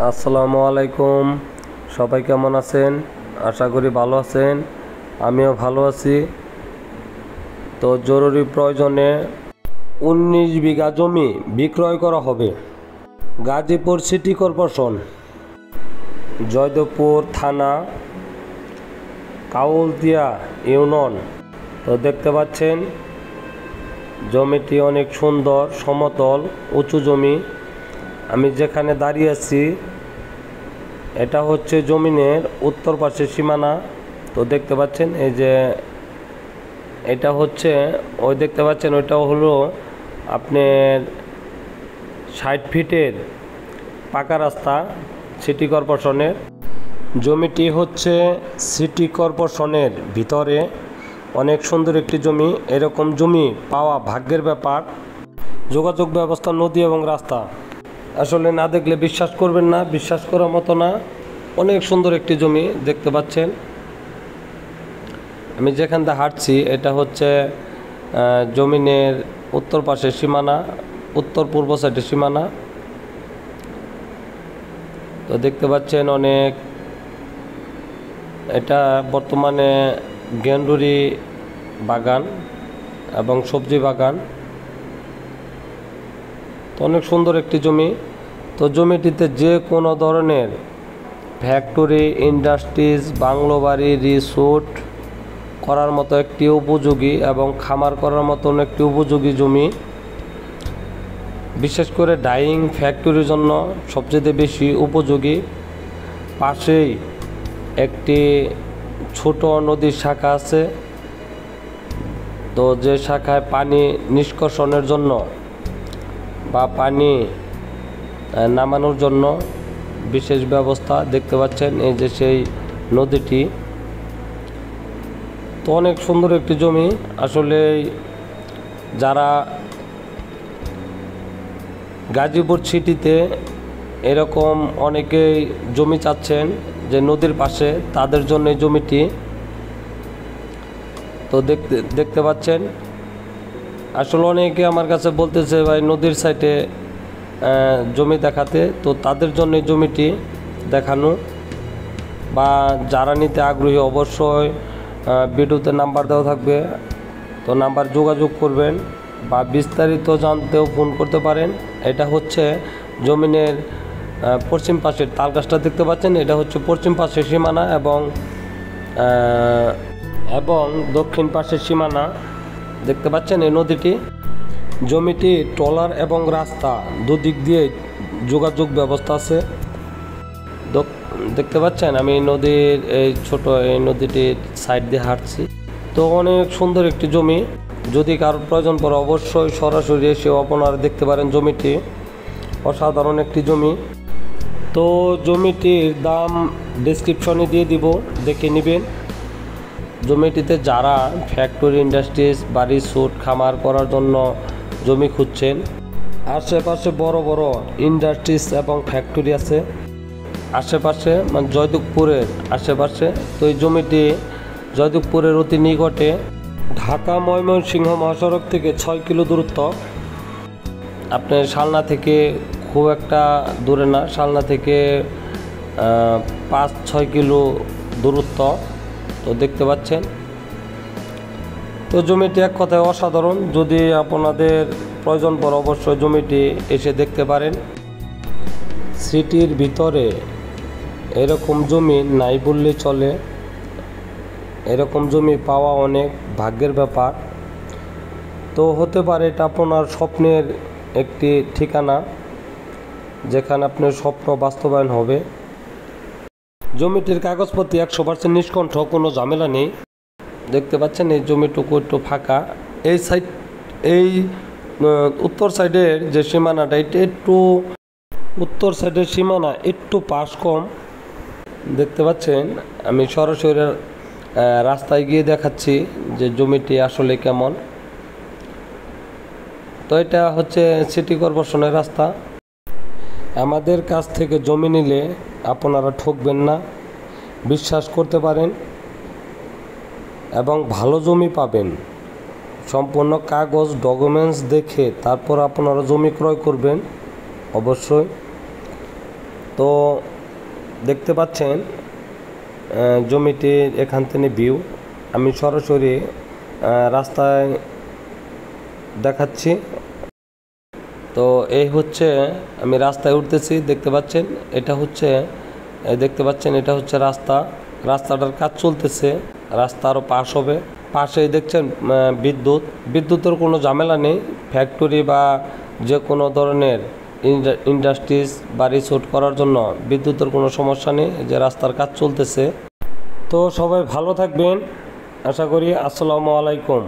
আসসালামু আলাইকুম। সবাই কেমন আছেন? আশা করি ভালো আছেন। আমিও ভালো আছি। তো জরুরি প্রয়োজনে 19 বিঘা জমি বিক্রয় করা হবে। গাজীপুর সিটি কর্পোরেশন, জয়দেবপুর থানা, কাউলদিয়া ইউনিয়ন। তো দেখতে পাচ্ছেন জমিটি অনেক সুন্দর, সমতল, উঁচু জমি। আমি যেখানে দাঁড়িয়ে আছি এটা হচ্ছে জমিনের উত্তর পাশের সীমানা। তো দেখতে পাচ্ছেন এই যে এটা হচ্ছে ওই দেখতে পাচ্ছেন ওইটাও হলো আপনার 60 ফিটের পাকা রাস্তা সিটি কর্পোরেশনের। জমিটি হচ্ছে সিটি কর্পোরেশনের ভিতরে অনেক সুন্দর একটি জমি। এরকম জমি পাওয়া ভাগ্যের ব্যাপার। যোগাযোগ ব্যবস্থা নদী এবং রাস্তা, আসলে না দেখলে বিশ্বাস করবেন না, বিশ্বাস করার মতো না। অনেক সুন্দর একটি জমি দেখতে পাচ্ছেন। আমি যেখান থেকে হাঁটছি এটা হচ্ছে জমিনের উত্তর পাশের সীমানা, উত্তর পূর্ব সাইডের সীমানা। তো দেখতে পাচ্ছেন অনেক, এটা বর্তমানে গেন্ডুরি বাগান এবং সবজি বাগান। তো অনেক সুন্দর একটি জমি। তো জমিটিতে যে কোনো ধরনের ফ্যাক্টরি, ইন্ডাস্ট্রিজ, বাংলো বাড়ি, রিসোর্ট করার মতো একটি উপযোগী এবং খামার করার মতন একটি উপযোগী জমি। বিশেষ করে ডাইং ফ্যাক্টরির জন্য সবচেয়ে বেশি উপযোগী। পাশেই একটি ছোট নদীর শাখা আছে। তো যে শাখায় পানি নিষ্কাশনের জন্য বা পানি নামানোর জন্য বিশেষ ব্যবস্থা। দেখতে পাচ্ছেন এই যে সেই নদীটি। তো অনেক সুন্দর একটি জমি। আসলে যারা গাজীপুর সিটিতে এরকম অনেকেই জমি চাচ্ছেন যে নদীর পাশে, তাদের জন্য এই জমিটি। তো দেখতে পাচ্ছেন আসলে অনেকে আমার কাছে বলতেছে ভাই নদীর সাইডে জমি দেখাতে। তো তাদের জন্য এই জমিটি দেখানো। বা যারা নিতে আগ্রহী অবশ্যই ভিডিওতে নাম্বার দেওয়া থাকবে, তো নাম্বার যোগাযোগ করবেন বা বিস্তারিত জানতেও ফোন করতে পারেন। এটা হচ্ছে জমিনের পশ্চিম পাশের তালগাছটা দেখতে পাচ্ছেন, এটা হচ্ছে পশ্চিম পাশের সীমানা এবং দক্ষিণ পাশের সীমানা। দেখতে পাচ্ছেন এই নদীটি। জমিটি ট্রলার এবং রাস্তা দুদিক দিয়ে যোগাযোগ ব্যবস্থা আছে। দেখতে পাচ্ছেন আমি নদীর এই ছোট এই নদীটির সাইড দিয়ে হাঁটছি। তো অনেক সুন্দর একটি জমি। যদি কারোর প্রয়োজন পড়ে অবশ্যই সরাসরি এসে আপনারা দেখতে পারেন জমিটি। অসাধারণ একটি জমি। তো জমিটির দাম ডেসক্রিপশনে দিয়ে দিব, দেখে নেবেন। জমিটিতে যারা ফ্যাক্টরি, ইন্ডাস্ট্রিজ, বাড়ি, সুট, খামার করার জন্য জমি খুঁজছেন, আশেপাশে বড় বড় ইন্ডাস্ট্রিজ এবং ফ্যাক্টরি আছে আশেপাশে, মানে জয়দেবপুরের আশেপাশে। তো এই জমিটি জয়দেবপুরের অতি নিকটে। ঢাকা ময়মনসিংহ মহাসড়ক থেকে 6 কিলো দূরত্ব। আপনার শালনা থেকে খুব একটা দূরে না, শালনা থেকে 5-6 কিলো দূরত্ব। তো দেখতে পাচ্ছেন। তো জমিটি এক কথায় অসাধারণ। যদি আপনাদের প্রয়োজন পড়ে অবশ্যই জমিটি এসে দেখতে পারেন। সিটির ভিতরে এরকম জমি নাই বললে চলে। এরকম জমি পাওয়া অনেক ভাগ্যের ব্যাপার। তো হতে পারে এটা আপনার স্বপ্নের একটি ঠিকানা, যেখানে আপনার স্বপ্ন বাস্তবায়ন হবে। জমিটির কাগজপত্র 100% নিষ্কণ্ঠ, কোনো ঝামেলা নেই। দেখতে পাচ্ছেন এই জমিটুকু একটু ফাঁকা। এই সাইড, এই উত্তর সাইডের যে সীমানাটা, এটা একটু উত্তর সাইডের সীমানা একটু পাশ কম। দেখতে পাচ্ছেন আমি সরাসরি রাস্তায় গিয়ে দেখাচ্ছি যে জমিটি আসলে কেমন। তো এটা হচ্ছে সিটি কর্পোরেশনের রাস্তা। আমাদের কাছ থেকে জমি নিলে আপনারা ঠকবেন না, বিশ্বাস করতে পারেন এবং ভালো জমি পাবেন। সম্পূর্ণ কাগজ ডকুমেন্টস দেখে তারপর আপনারা জমি ক্রয় করবেন অবশ্যই। তো দেখতে পাচ্ছেন জমিটির এখান থেকে ভিউ। আমি সরাসরি রাস্তায় দেখাচ্ছি। তো এই হচ্ছে আমি রাস্তায় উঠতেছি, দেখতে পাচ্ছেন এটা হচ্ছে রাস্তাটার কাজ চলতেছে। রাস্তা আরও পাশ হবে। পাশেই দেখছেন বিদ্যুতের কোনো ঝামেলা নেই। ফ্যাক্টরি বা যে কোনো ধরনের ইন্ডাস্ট্রিজ বা রিসোর্ট করার জন্য বিদ্যুতের কোনো সমস্যা নেই, যে রাস্তার কাজ চলতেছে। তো সবাই ভালো থাকবেন আশা করি। আসসালামু আলাইকুম।